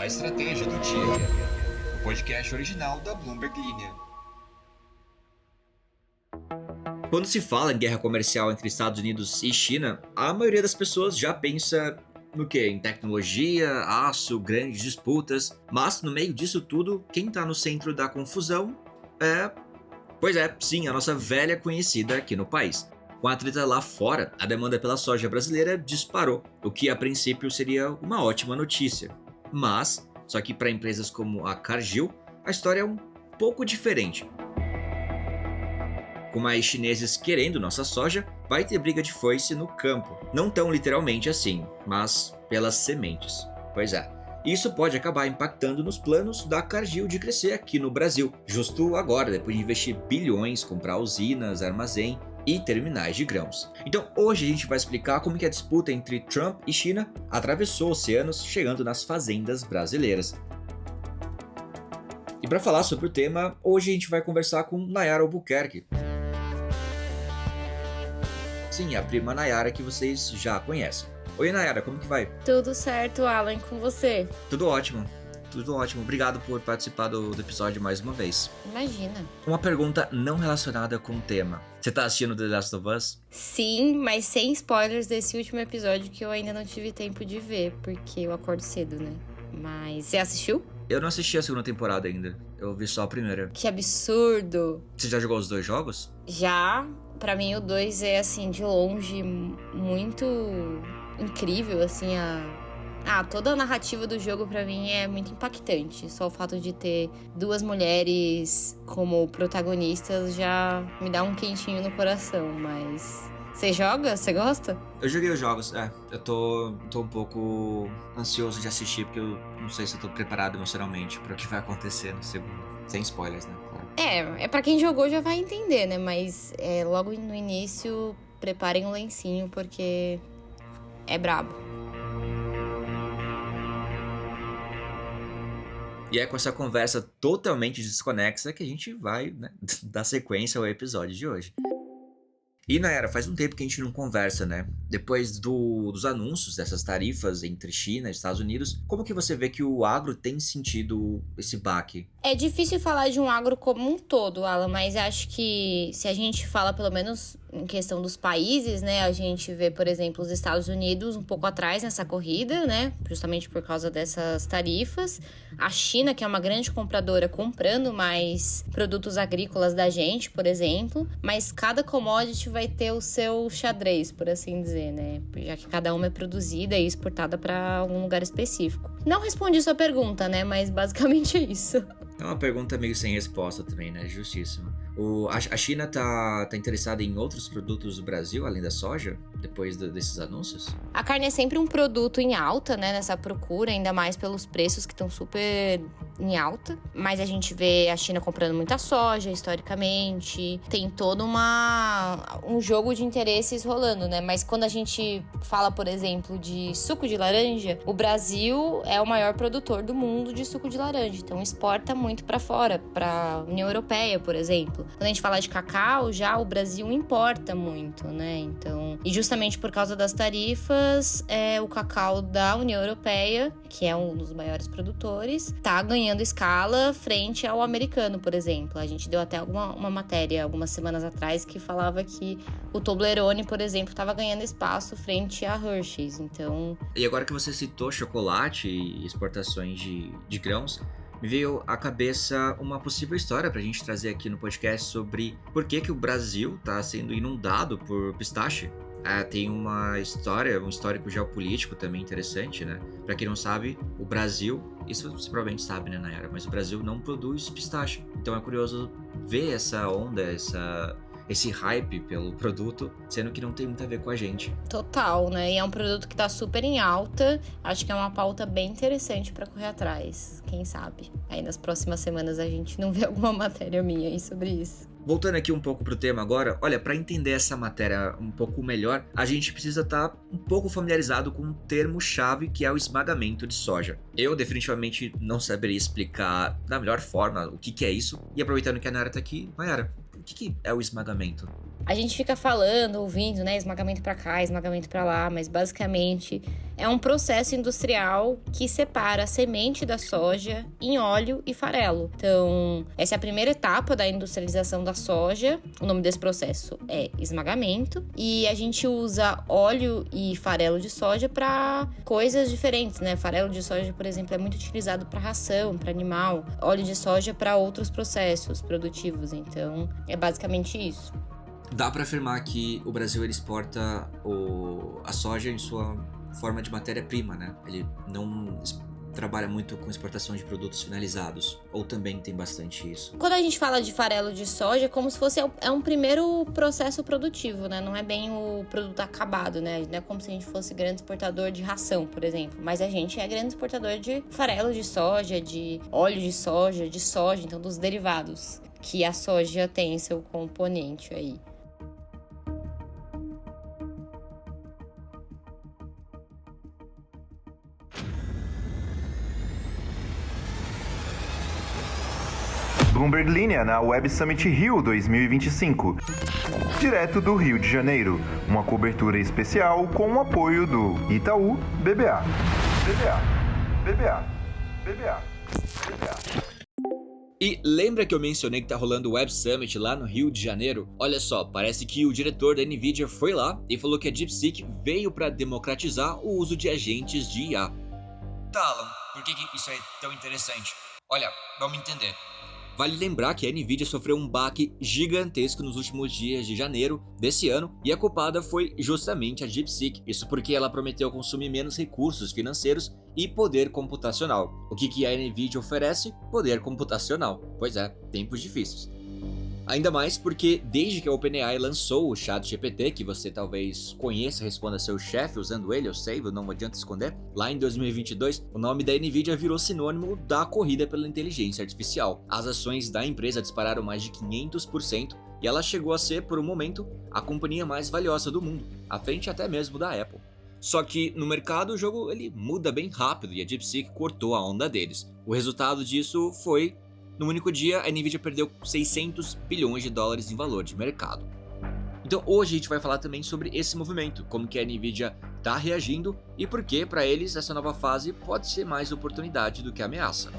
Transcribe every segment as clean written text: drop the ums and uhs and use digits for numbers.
A Estratégia do Dia, o podcast original da Bloomberg Linha. Quando se fala em guerra comercial entre Estados Unidos e China, a maioria das pessoas já pensa no quê? Em tecnologia, aço, grandes disputas, mas no meio disso tudo, quem está no centro da confusão sim, a nossa velha conhecida aqui no país. Com a treta lá fora, a demanda pela soja brasileira disparou, o que a princípio seria uma ótima notícia. Mas, só que para empresas como a Cargill, a história é um pouco diferente. Com mais chineses querendo nossa soja, vai ter briga de foice no campo. Não tão literalmente assim, mas pelas sementes. Pois é. Isso pode acabar impactando nos planos da Cargill de crescer aqui no Brasil, justo agora, depois de investir bilhões, comprar usinas, armazém e terminais de grãos. Então hoje a gente vai explicar como que a disputa entre Trump e China atravessou oceanos, chegando nas fazendas brasileiras. E para falar sobre o tema, hoje a gente vai conversar com Nayara Albuquerque. Sim, a prima Nayara que vocês já conhecem. Oi Nayara, como que vai? Tudo certo, Alan, com você? Tudo ótimo. Obrigado por participar do episódio mais uma vez. Imagina. Uma pergunta não relacionada com o tema. Você tá assistindo The Last of Us? Sim, mas sem spoilers desse último episódio que eu ainda não tive tempo de ver, porque eu acordo cedo, né? Mas você assistiu? Eu não assisti a segunda temporada ainda. Eu vi só a primeira. Que absurdo! Você já jogou os dois jogos? Já. Pra mim o 2 é, assim, de longe, muito incrível, assim, toda a narrativa do jogo pra mim é muito impactante. Só o fato de ter duas mulheres como protagonistas já me dá um quentinho no coração, mas... Você joga? Você gosta? Eu joguei os jogos, eu tô um pouco ansioso de assistir, porque eu não sei se eu tô preparado emocionalmente para o que vai acontecer no segundo. Sem spoilers, né? Claro. É pra quem jogou já vai entender, né? Mas logo no início, preparem um lencinho, porque é brabo. E é com essa conversa totalmente desconexa que a gente vai, né, dar sequência ao episódio de hoje. E Nayara, faz um tempo que a gente não conversa, né? Depois dos anúncios dessas tarifas entre China e Estados Unidos, como que você vê que o agro tem sentido esse baque? É difícil falar de um agro como um todo, Alan, mas acho que se a gente fala pelo menos em questão dos países, né? A gente vê, por exemplo, os Estados Unidos um pouco atrás nessa corrida, né? Justamente por causa dessas tarifas. A China, que é uma grande compradora, comprando mais produtos agrícolas da gente, por exemplo. Mas cada commodity vai ter o seu xadrez, por assim dizer, né? Já que cada uma é produzida e exportada para algum lugar específico. Não respondi sua pergunta, né? Mas basicamente é isso. É uma pergunta meio sem resposta também, né? Justíssimo. A China tá interessada em outros produtos do Brasil, além da soja, depois desses anúncios? A carne é sempre um produto em alta, né? Nessa procura, ainda mais pelos preços que estão super em alta. Mas a gente vê a China comprando muita soja, historicamente. Tem todo um jogo de interesses rolando, né? Mas quando a gente fala, por exemplo, de suco de laranja, o Brasil é o maior produtor do mundo de suco de laranja. Então exporta muito para fora, para União Europeia, por exemplo. Quando a gente fala de cacau, já o Brasil importa muito, né? Então, e justamente por causa das tarifas, o cacau da União Europeia, que é um dos maiores produtores, tá ganhando escala frente ao americano, por exemplo. A gente deu até uma matéria algumas semanas atrás que falava que o Toblerone, por exemplo, estava ganhando espaço frente a Hershey's. Então... E agora que você citou chocolate e exportações de grãos, me veio à cabeça uma possível história pra gente trazer aqui no podcast sobre por que o Brasil tá sendo inundado por pistache. Tem uma história, um histórico geopolítico também interessante, né? Pra quem não sabe, o Brasil, isso você provavelmente sabe, né, Nayara? Mas o Brasil não produz pistache. Então é curioso ver essa onda, esse hype pelo produto, sendo que não tem muito a ver com a gente. Total, né? E é um produto que tá super em alta. Acho que é uma pauta bem interessante pra correr atrás. Quem sabe? Aí nas próximas semanas a gente não vê alguma matéria minha aí sobre isso. Voltando aqui um pouco pro tema agora, olha, para entender essa matéria um pouco melhor, a gente precisa estar um pouco familiarizado com um termo-chave que é o esmagamento de soja. Eu definitivamente não saberia explicar da melhor forma o que é isso, e aproveitando que a Nayara tá aqui, Nayara, o que é o esmagamento? A gente fica falando, ouvindo, né, esmagamento para cá, esmagamento para lá, mas basicamente é um processo industrial que separa a semente da soja em óleo e farelo. Então, essa é a primeira etapa da industrialização da soja. O nome desse processo é esmagamento. E a gente usa óleo e farelo de soja para coisas diferentes, né? Farelo de soja, por exemplo, é muito utilizado para ração, para animal. Óleo de soja para outros processos produtivos. Então, é basicamente isso. Dá para afirmar que o Brasil ele exporta a soja em sua forma de matéria-prima, né? Ele não trabalha muito com exportação de produtos finalizados, ou também tem bastante isso? Quando a gente fala de farelo de soja, é como se fosse um primeiro processo produtivo, né? Não é bem o produto acabado, né? Não é como se a gente fosse grande exportador de ração, por exemplo. Mas a gente é grande exportador de farelo de soja, de óleo de soja, então dos derivados que a soja tem seu componente aí. Bloomberg Linha na Web Summit Rio 2025. Direto do Rio de Janeiro. Uma cobertura especial com o apoio do Itaú BBA. BBA. E lembra que eu mencionei que tá rolando o Web Summit lá no Rio de Janeiro? Olha só, parece que o diretor da NVIDIA foi lá e falou que a DeepSeek veio para democratizar o uso de agentes de IA. Tá, Alan, por que isso é tão interessante? Olha, vamos entender. Vale lembrar que a NVIDIA sofreu um baque gigantesco nos últimos dias de janeiro desse ano e a culpada foi justamente a DeepSeek. Isso porque ela prometeu consumir menos recursos financeiros e poder computacional. O que a NVIDIA oferece? Poder computacional. Pois é, tempos difíceis. Ainda mais porque desde que a OpenAI lançou o ChatGPT, que você talvez conheça, responda seu chefe usando ele, eu sei, não adianta esconder, lá em 2022, o nome da NVIDIA virou sinônimo da corrida pela inteligência artificial. As ações da empresa dispararam mais de 500% e ela chegou a ser, por um momento, a companhia mais valiosa do mundo, à frente até mesmo da Apple. Só que no mercado o jogo ele muda bem rápido e a DeepSeek cortou a onda deles. O resultado disso foi: no único dia, a NVIDIA perdeu 600 bilhões de dólares em valor de mercado. Então hoje a gente vai falar também sobre esse movimento, como que a NVIDIA está reagindo e por que, para eles, essa nova fase pode ser mais oportunidade do que ameaça.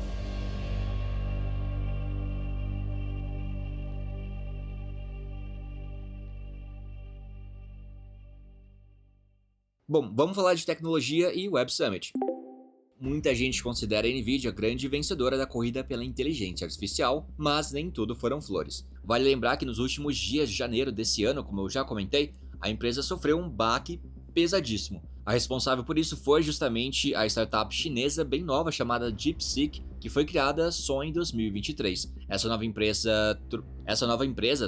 Bom, vamos falar de tecnologia e Web Summit. Muita gente considera a NVIDIA a grande vencedora da corrida pela inteligência artificial, mas nem tudo foram flores. Vale lembrar que nos últimos dias de janeiro desse ano, como eu já comentei, a empresa sofreu um baque pesadíssimo. A responsável por isso foi justamente a startup chinesa bem nova chamada DeepSeek, que foi criada só em 2023. Essa nova empresa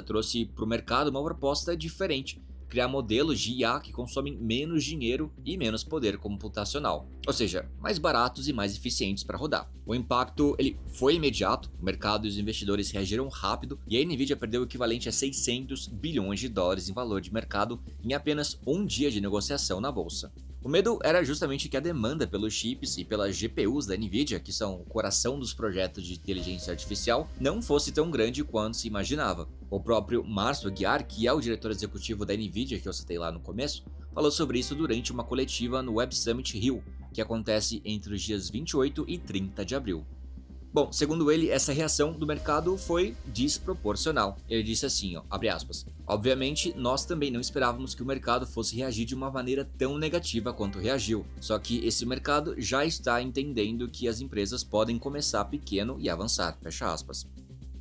trouxe para o mercado uma proposta diferente: criar modelos de IA que consomem menos dinheiro e menos poder computacional, ou seja, mais baratos e mais eficientes para rodar. O impacto ele foi imediato, o mercado e os investidores reagiram rápido e a NVIDIA perdeu o equivalente a 600 bilhões de dólares em valor de mercado em apenas um dia de negociação na bolsa. O medo era justamente que a demanda pelos chips e pelas GPUs da NVIDIA, que são o coração dos projetos de inteligência artificial, não fosse tão grande quanto se imaginava. O próprio Márcio Aguiar, que é o diretor executivo da NVIDIA, que eu citei lá no começo, falou sobre isso durante uma coletiva no Web Summit Rio, que acontece entre os dias 28 e 30 de abril. Bom, segundo ele, essa reação do mercado foi desproporcional. Ele disse assim, abre aspas: obviamente, nós também não esperávamos que o mercado fosse reagir de uma maneira tão negativa quanto reagiu. Só que esse mercado já está entendendo que as empresas podem começar pequeno e avançar, fecha aspas.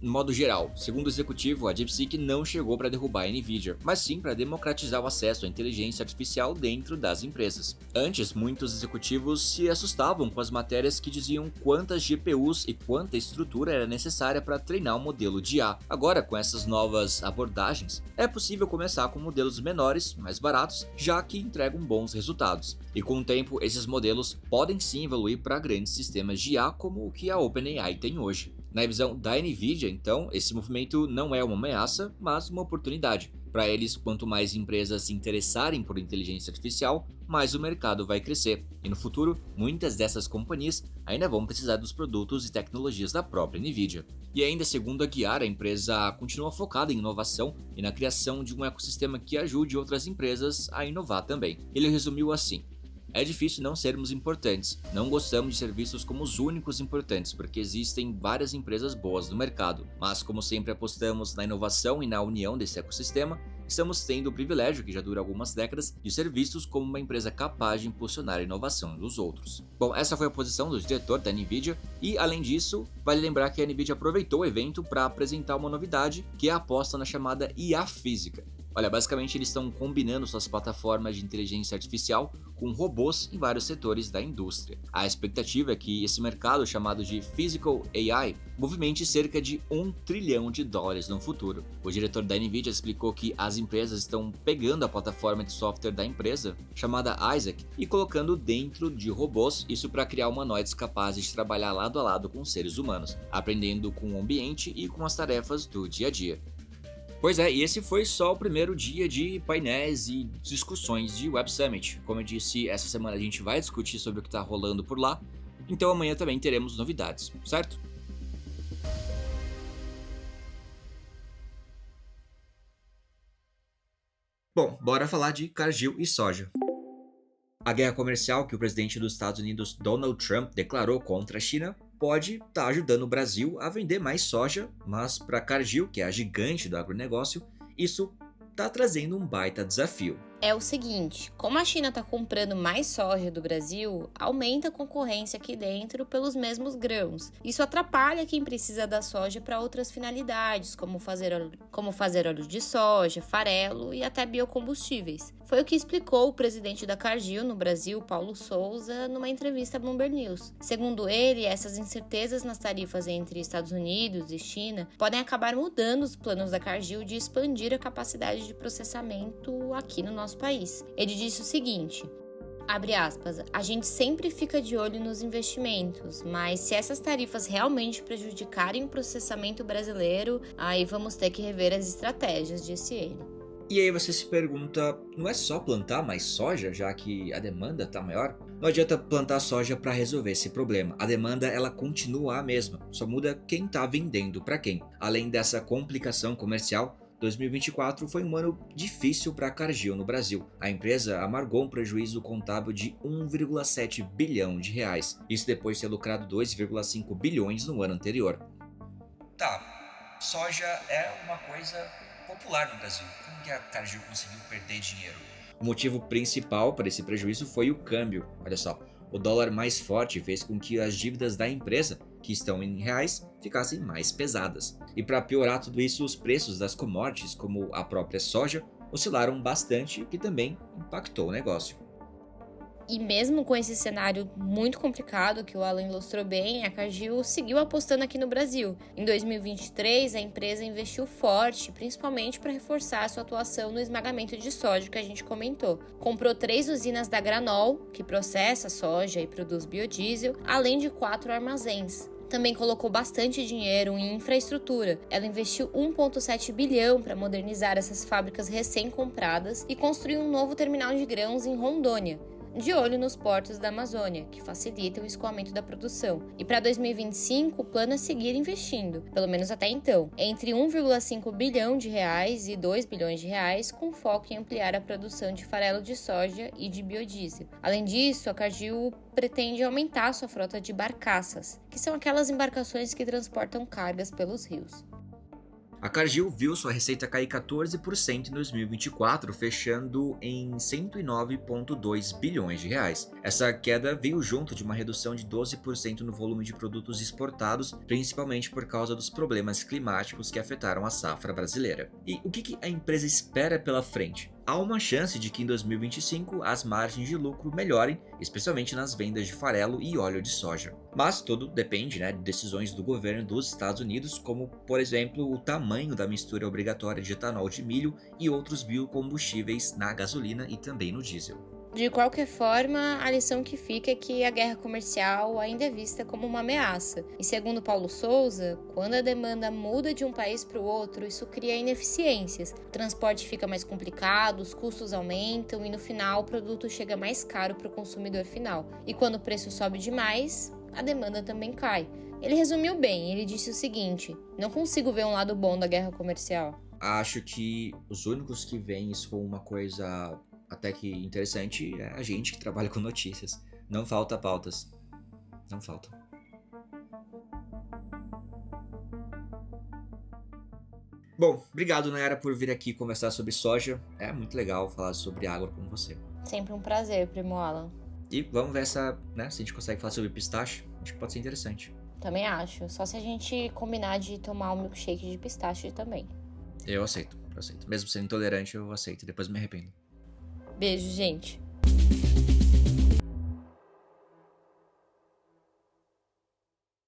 No modo geral, segundo o executivo, a DeepSeek não chegou para derrubar a NVIDIA, mas sim para democratizar o acesso à inteligência artificial dentro das empresas. Antes, muitos executivos se assustavam com as matérias que diziam quantas GPUs e quanta estrutura era necessária para treinar um modelo de IA. Agora, com essas novas abordagens, é possível começar com modelos menores, mais baratos, já que entregam bons resultados. E com o tempo, esses modelos podem sim evoluir para grandes sistemas de IA como o que a OpenAI tem hoje. Na visão da NVIDIA, então, esse movimento não é uma ameaça, mas uma oportunidade. Para eles, quanto mais empresas se interessarem por inteligência artificial, mais o mercado vai crescer. E no futuro, muitas dessas companhias ainda vão precisar dos produtos e tecnologias da própria NVIDIA. E ainda, segundo a Guiar, a empresa continua focada em inovação e na criação de um ecossistema que ajude outras empresas a inovar também. Ele resumiu assim: é difícil não sermos importantes. Não gostamos de ser vistos como os únicos importantes, porque existem várias empresas boas no mercado. Mas como sempre apostamos na inovação e na união desse ecossistema, estamos tendo o privilégio, que já dura algumas décadas, de ser vistos como uma empresa capaz de impulsionar a inovação dos outros. Bom, essa foi a posição do diretor da NVIDIA e, além disso, vale lembrar que a NVIDIA aproveitou o evento para apresentar uma novidade, que é a aposta na chamada IA física. Olha, basicamente eles estão combinando suas plataformas de inteligência artificial com robôs em vários setores da indústria. A expectativa é que esse mercado, chamado de Physical AI, movimente cerca de $1 trilhão no futuro. O diretor da NVIDIA explicou que as empresas estão pegando a plataforma de software da empresa, chamada Isaac, e colocando dentro de robôs, isso para criar humanoides capazes de trabalhar lado a lado com seres humanos, aprendendo com o ambiente e com as tarefas do dia a dia. Pois é, e esse foi só o primeiro dia de painéis e discussões de Web Summit. Como eu disse, essa semana a gente vai discutir sobre o que está rolando por lá, então amanhã também teremos novidades, certo? Bom, bora falar de Cargill e soja. A guerra comercial que o presidente dos Estados Unidos, Donald Trump, declarou contra a China pode estar ajudando o Brasil a vender mais soja, mas para Cargill, que é a gigante do agronegócio, isso está trazendo um baita desafio. É o seguinte, como a China está comprando mais soja do Brasil, aumenta a concorrência aqui dentro pelos mesmos grãos. Isso atrapalha quem precisa da soja para outras finalidades, como fazer óleo de soja, farelo e até biocombustíveis. Foi o que explicou o presidente da Cargill no Brasil, Paulo Souza, numa entrevista à Bloomberg News. Segundo ele, essas incertezas nas tarifas entre Estados Unidos e China podem acabar mudando os planos da Cargill de expandir a capacidade de processamento aqui no nosso país. Ele disse o seguinte, abre aspas, a gente sempre fica de olho nos investimentos, mas se essas tarifas realmente prejudicarem o processamento brasileiro, aí vamos ter que rever as estratégias, disse ele. E aí você se pergunta, não é só plantar mais soja, já que a demanda está maior? Não adianta plantar soja para resolver esse problema, a demanda ela continua a mesma, só muda quem está vendendo para quem. Além dessa complicação comercial, 2024 foi um ano difícil para a Cargill no Brasil. A empresa amargou um prejuízo contábil de 1,7 bilhão de reais, isso depois de ter lucrado 2,5 bilhões no ano anterior. Tá, soja é uma coisa popular no Brasil. Como que a Cargill conseguiu perder dinheiro? O motivo principal para esse prejuízo foi o câmbio. Olha só, o dólar mais forte fez com que as dívidas da empresa, que estão em reais, ficassem mais pesadas. E para piorar tudo isso, os preços das commodities, como a própria soja, oscilaram bastante, o que também impactou o negócio. E mesmo com esse cenário muito complicado que o Alan ilustrou bem, a Cargill seguiu apostando aqui no Brasil. Em 2023, a empresa investiu forte, principalmente para reforçar a sua atuação no esmagamento de soja que a gente comentou. Comprou 3 usinas da Granol, que processa soja e produz biodiesel, além de 4 armazéns. Também colocou bastante dinheiro em infraestrutura. Ela investiu 1,7 bilhão para modernizar essas fábricas recém-compradas e construiu um novo terminal de grãos em Rondônia, de olho nos portos da Amazônia, que facilitam o escoamento da produção. E para 2025, o plano é seguir investindo, pelo menos até então, entre 1,5 bilhão de reais e 2 bilhões de reais, com foco em ampliar a produção de farelo de soja e de biodiesel. Além disso, a Cargill pretende aumentar sua frota de barcaças, que são aquelas embarcações que transportam cargas pelos rios. A Cargill viu sua receita cair 14% em 2024, fechando em 109,2 bilhões de reais. Essa queda veio junto de uma redução de 12% no volume de produtos exportados, principalmente por causa dos problemas climáticos que afetaram a safra brasileira. E o que a empresa espera pela frente? Há uma chance de que em 2025 as margens de lucro melhorem, especialmente nas vendas de farelo e óleo de soja. Mas tudo depende, de decisões do governo dos Estados Unidos, como, por exemplo, o tamanho da mistura obrigatória de etanol de milho e outros biocombustíveis na gasolina e também no diesel. De qualquer forma, a lição que fica é que a guerra comercial ainda é vista como uma ameaça. E segundo Paulo Souza, quando a demanda muda de um país para o outro, isso cria ineficiências. O transporte fica mais complicado, os custos aumentam e no final o produto chega mais caro para o consumidor final. E quando o preço sobe demais, a demanda também cai. Ele resumiu bem, ele disse o seguinte: não consigo ver um lado bom da guerra comercial. Acho que os únicos que veem isso como uma coisa até que interessante é a gente que trabalha com notícias. Não falta pautas. Não falta. Bom, obrigado, Nayara, por vir aqui conversar sobre soja. É muito legal falar sobre água com você. Sempre um prazer, Primo Alan. E vamos ver se a gente consegue falar sobre pistache. Acho que pode ser interessante. Também acho. Só se a gente combinar de tomar um milkshake de pistache também. Eu aceito. Mesmo sendo intolerante, eu aceito. Depois me arrependo. Beijo, gente.